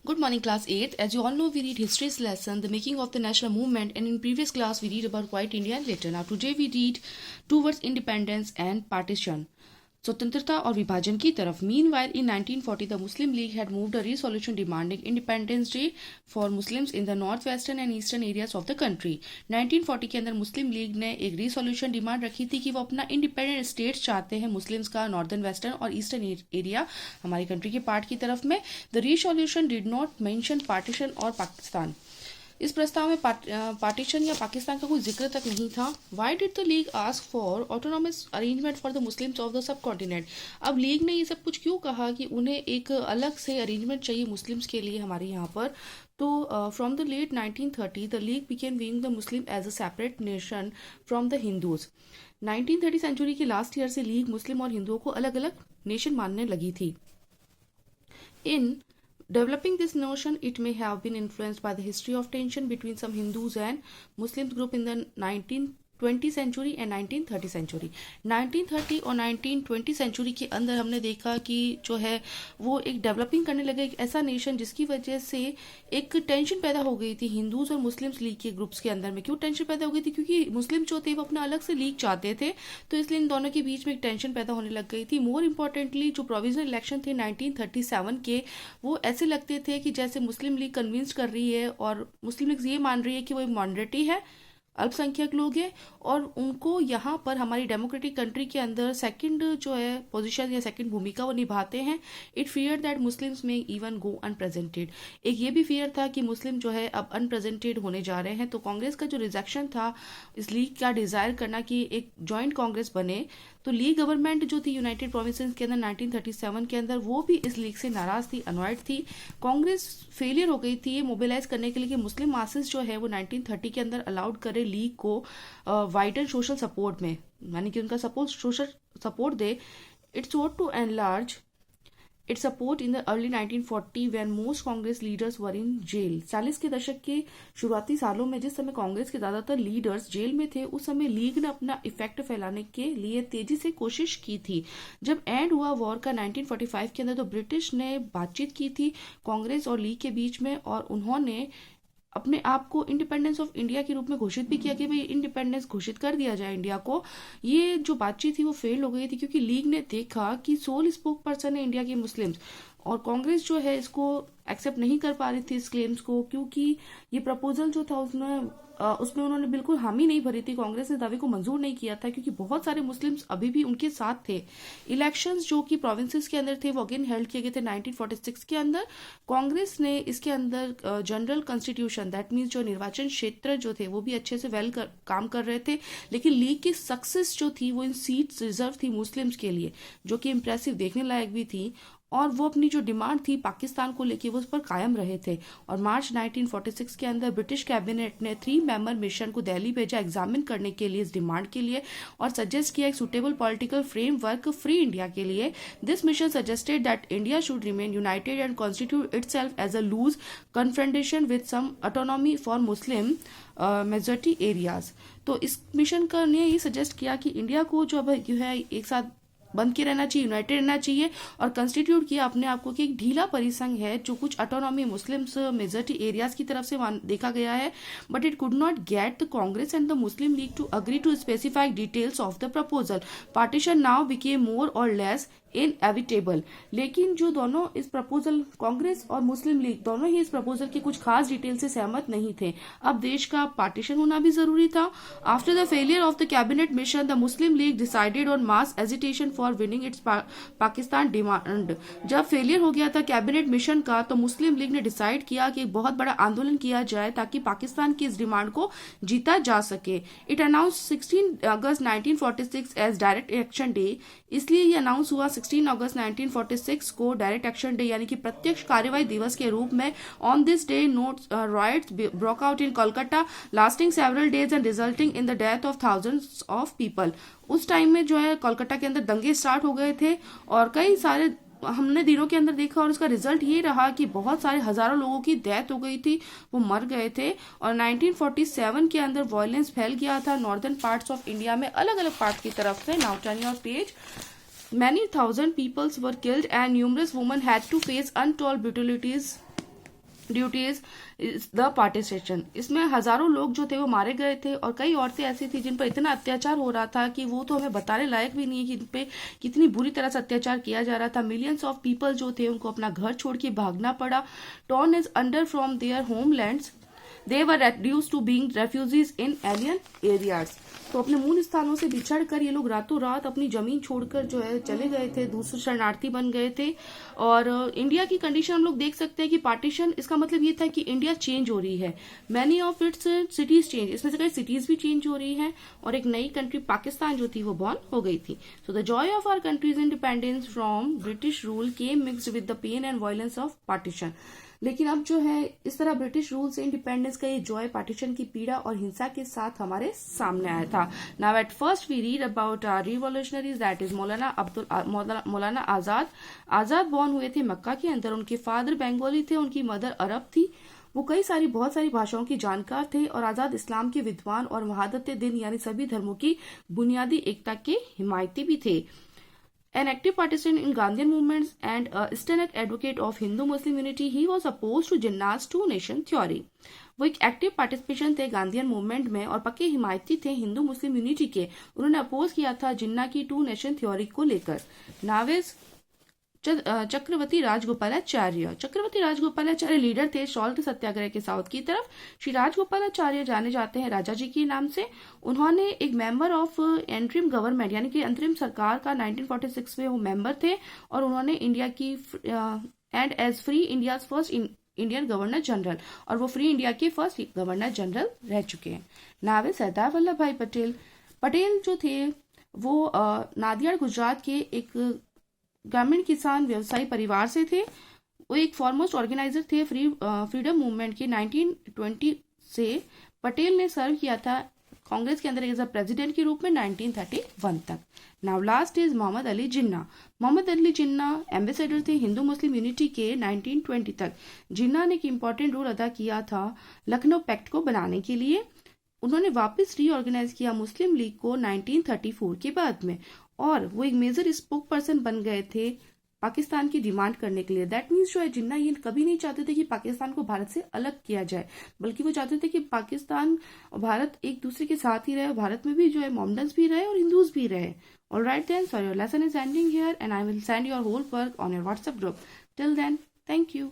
Good morning, class 8th. As you all know, we read history's lesson, the making of the national movement, and in previous class we read about White India and later. Now today we read towards independence and partition. स्वतंत्रता और विभाजन की तरफ. Meanwhile, in 1940, the Muslim League had moved a resolution demanding Independence Day for Muslims in the northwestern and eastern areas of the country. 1940 के अंदर मुस्लिम league ने एक resolution demand रखी थी कि वो अपना इंडिपेंडेंट स्टेट चाहते हैं मुस्लिम्स का नॉर्दर्न वेस्टर्न और ईस्टर्न एरिया हमारी कंट्री के पार्ट की तरफ में. The resolution did not mention partition और पाकिस्तान. इस प्रस्ताव में पार्टीशन या पाकिस्तान का कोई जिक्र तक नहीं था. Why did the league ask for autonomous arrangement for the Muslims of the sub continent. अब लीग ने ये सब कुछ क्यों कहा कि उन्हें एक अलग से अरेंजमेंट चाहिए मुस्लिम्स के लिए हमारे यहाँ पर. तो from the late 1930 the league began viewing the Muslim as a separate nation from the Hindus. 1930 century के लास्ट ईयर से लीग मुस्लिम और हिंदुओं को अलग अलग नेशन मानने लगी थी. In developing this notion, it may have been influenced by the history of tension between some Hindus and Muslims group in the 1920 century and 1930 century. 1930 और 1920 सेंचुरी के अंदर हमने देखा कि जो है वो एक डेवलपिंग करने लगे एक ऐसा नेशन जिसकी वजह से एक टेंशन पैदा हो गई थी हिंदूज और मुस्लिम्स लीग के ग्रुप्स के अंदर में. क्यों टेंशन पैदा हो गई थी? क्योंकि मुस्लिम जो थे वो अपना अलग से लीग चाहते थे, तो इसलिए इन दोनों के बीच में एक टेंशन पैदा होने लग गई थी. मोर इम्पोर्टेंटली जो प्रोविजनल इलेक्शन थे 1937 के, वो ऐसे लगते थे कि जैसे मुस्लिम लीग कन्विंस कर रही है और मुस्लिम लीग ये मान रही है कि वो एक माइनॉरिटी है, अल्पसंख्यक लोग हैं और उनको यहाँ पर हमारी डेमोक्रेटिक कंट्री के अंदर सेकंड जो है पोजीशन या सेकंड भूमिका वो निभाते हैं. इट फियर दैट मुस्लिम्स में इवन गो अनप्रेजेंटेड. एक ये भी फियर था कि मुस्लिम जो है अब अनप्रेजेंटेड होने जा रहे हैं. तो कांग्रेस का जो रिजेक्शन था इस लीग का डिजायर करना कि एक जॉइंट कांग्रेस बने, तो लीग गवर्नमेंट जो थी यूनाइटेड प्रोविंसेस के अंदर 1937 के अंदर वो भी इस लीग से नाराज थी, अनॉयड थी. कांग्रेस फेलियर हो गई थी ये मोबिलाइज करने के लिए कि मुस्लिम मासेस जो है वो 1930 के अंदर अलाउड करे लीग को वाइडर सोशल सपोर्ट में, यानी कि उनका सोशल सपोर्ट दे. Its vote to enlarge its support in the early 1940 when most Congress leaders were in jail. 40 के दशक के शुरुआती सालों में जिस समय कांग्रेस के ज्यादातर लीडर्स जेल में थे, उस समय लीग ने अपना इफेक्ट फैलाने के लिए तेजी से कोशिश की थी. जब एंड हुआ वॉर का 1945 के अंदर, तो ब्रिटिश ने बातचीत की थी कांग्रेस और लीग के बीच में और उन्होंने अपने आप को इंडिपेंडेंस ऑफ इंडिया के रूप में घोषित भी किया कि भाई इंडिपेंडेंस घोषित कर दिया जाए इंडिया को. ये जो बातचीत थी वो फेल हो गई थी क्योंकि लीग ने देखा कि सोल स्पोक पर्सन है इंडिया के मुस्लिम्स और कांग्रेस जो है इसको एक्सेप्ट नहीं कर पा रही थी इस क्लेम्स को, क्योंकि ये प्रपोजल जो था उसमें उन्होंने बिल्कुल हामी नहीं भरी थी. कांग्रेस ने दावे को मंजूर नहीं किया था क्योंकि बहुत सारे मुस्लिम्स अभी भी उनके साथ थे. इलेक्शंस जो कि प्रोविंसेस के अंदर थे वो अगेन हेल्ड किए गए थे 1946 के अंदर. कांग्रेस ने इसके अंदर जनरल कॉन्स्टिट्यूशन दैट मीन्स जो निर्वाचन क्षेत्र जो थे वो भी अच्छे से काम कर रहे थे, लेकिन लीग की सक्सेस जो थी वो इन सीट्स रिजर्व थी मुस्लिम्स के लिए, जो कि इंप्रेसिव देखने लायक भी थी. और वो अपनी जो डिमांड थी पाकिस्तान को लेके वो उस पर कायम रहे थे. और मार्च 1946 के अंदर ब्रिटिश कैबिनेट ने 3 मेंबर मिशन को दिल्ली भेजा एग्जामिन करने के लिए इस डिमांड के लिए और सजेस्ट किया एक suitable political framework free India के लिए. This mission suggested that India should remain united and constitute itself as a loose confrontation with some autonomy for Muslim majority areas. तो इस मिशन का ने ये सजेस्ट किया कि इंडिया को जो है एक साथ बंद के रहना चाहिए, यूनाइटेड रहना चाहिए और कंस्टिट्यूट किया अपने आप को कि एक ढीला परिसंघ है जो कुछ ऑटोनॉमी मुस्लिम्स मेजॉरिटी एरियाज की तरफ से देखा गया है. But it could not get the Congress and the Muslim League to agree to specified details of the proposal. Partition now became more और लेस इनएविटेबल. लेकिन जो दोनों इस प्रपोजल, कांग्रेस और मुस्लिम लीग दोनों ही इस प्रपोजल के कुछ खास डिटेल से सहमत नहीं थे. अब देश का पार्टीशन होना भी जरूरी था. After the failure of the cabinet mission the Muslim league decided on mass agitation for winning it's Pakistan demand. जब फेलियर हो गया था कैबिनेट मिशन का, तो मुस्लिम लीग ने डिसाइड किया कि एक बहुत बड़ा आंदोलन किया जाए ताकि पाकिस्तान की इस डिमांड को जीता जा सके. इट अनाउंस 16 अगस्त 1946 एज डायरेक्ट एक्शन डे. इसलिए ये अनाउंस हुआ 16 अगस्त 1946 को डायरेक्ट एक्शन डे यानी कि प्रत्यक्ष कार्यवाही दिवस के रूप में. On this day riots broke out in Kolkata lasting several days and resulting in the death of thousands of people. उस टाइम में जो है कोलकाता के अंदर दंगे स्टार्ट हो गए थे और कई सारे हमने दिनों के अंदर देखा और उसका रिजल्ट ये रहा कि बहुत सारे हजारों लोगों की डेथ हो गई थी, वो मर गए थे. और 1947 के अंदर वायलेंस फैल गया था नॉर्दर्न पार्ट्स ऑफ इंडिया में अलग अलग पार्ट की तरफ से. Now turn your page. Many thousand peoples were killed and numerous women had to face untold brutalities duties is the partition. इसमें हजारों लोग जो थे वो मारे गए थे और कई औरतें ऐसी थी जिन पर इतना अत्याचार हो रहा था कि वो तो हमें बताने लायक भी नहीं है कि इन पे कितनी बुरी तरह से अत्याचार किया जा रहा था। मिलियंस ऑफ पीपल जो थे उनको अपना घर छोड़ के भागना पड़ा। Torn asunder from their homelands, they were reduced to being refugees in alien areas. तो अपने मूल स्थानों से बिछड़ कर ये लोग रातों रात अपनी जमीन छोड़कर जो है चले गए थे, दूसरे शरणार्थी बन गए थे। और इंडिया की कंडीशन हम लोग देख सकते हैं कि पार्टीशन, इसका मतलब ये था कि इंडिया चेंज हो रही है। Many of its cities change, इसमें से कई सिटीज भी चेंज हो रही हैं और एक नई कंट्री पाकिस्तान जो थी वो बॉर्न हो गई थी। So the joy of our country's independence from British rule came mixed with the pain and violence of partition. लेकिन अब जो है इस तरह ब्रिटिश रूल से इंडिपेंडेंस का ये जॉय पार्टीशन की पीड़ा और हिंसा के साथ हमारे सामने आया था। Now at first we read about revolutionaries, that is Maulana Azad. Azad born हुए थे मक्का के अंदर। उनके फादर बंगाली थे, उनकी मदर अरब थी। वो बहुत सारी भाषाओं की जानकार थे और आजाद इस्लाम के विद्वान और वहादत दिन यानी सभी धर्मों की बुनियादी एकता के हिमायती भी थे। An active participant in Gandhian movements and a staunch advocate of Hindu-Muslim unity, he was opposed to Jinnah's two-nation theory. वो एक एक्टिव पार्टिसिपेशन थे गांधीयन मूवमेंट में और पक्के हिमायती थे हिंदू मुस्लिम यूनिटी के। उन्होंने अपोज किया था जिन्ना की टू नेशन थ्योरी को लेकर। नावेज चक्रवर्ती राजगोपालाचार्य। चक्रवर्ती राजगोपालाचार्य लीडर थे सॉल्ट सत्याग्रह के साउथ की तरफ। श्री राजगोपालाचार्य जाने जाते हैं राजा जी के नाम से। उन्होंने एक मेंबर ऑफ एंट्रीम गवर्नमेंट यानी कि अंतरिम सरकार का 1946 में वो मेंबर थे और उन्होंने इंडिया की and as free India first Indian governor general, और वो फ्री इंडिया के फर्स्ट गवर्नर जनरल रह चुके हैं। नावे सरदार वल्लभ भाई पटेल। पटेल जो थे वो नादियाड गुजरात के एक ग्रामीण किसान व्यवसायी परिवार से थे। वो एक फॉरमोस्ट ऑर्गेनाइजर थे फ्रीडम मूवमेंट के। 1920 से पटेल ने सर्व किया था कांग्रेस के अंदर एज अ प्रेसिडेंट के रूप में 1931 तक। Now last is Mohammad Ali Jinnah. Mohammad Ali Jinnah ambassador थे हिंदू मुस्लिम यूनिटी के 1920 तक। जिन्ना ने एक इम्पॉर्टेंट रोल अदा किया था लखनऊ पैक्ट को बनाने के लिए। उन्होंने वापस रीऑर्गेनाइज किया मुस्लिम लीग को 1934 के बाद में, और वो एक मेजर स्पोक पर्सन बन गए थे पाकिस्तान की डिमांड करने के लिए। दैट मीन्स जो है जिन्ना ये कभी नहीं चाहते थे कि पाकिस्तान को भारत से अलग किया जाए, बल्कि वो चाहते थे कि पाकिस्तान और भारत एक दूसरे के साथ ही रहे। भारत में भी जो है मोमडन्स भी रहे और हिंदूज भी रहे। Alright then, so your lesson is ending here and I will send your whole work on your WhatsApp group. Till then, thank you.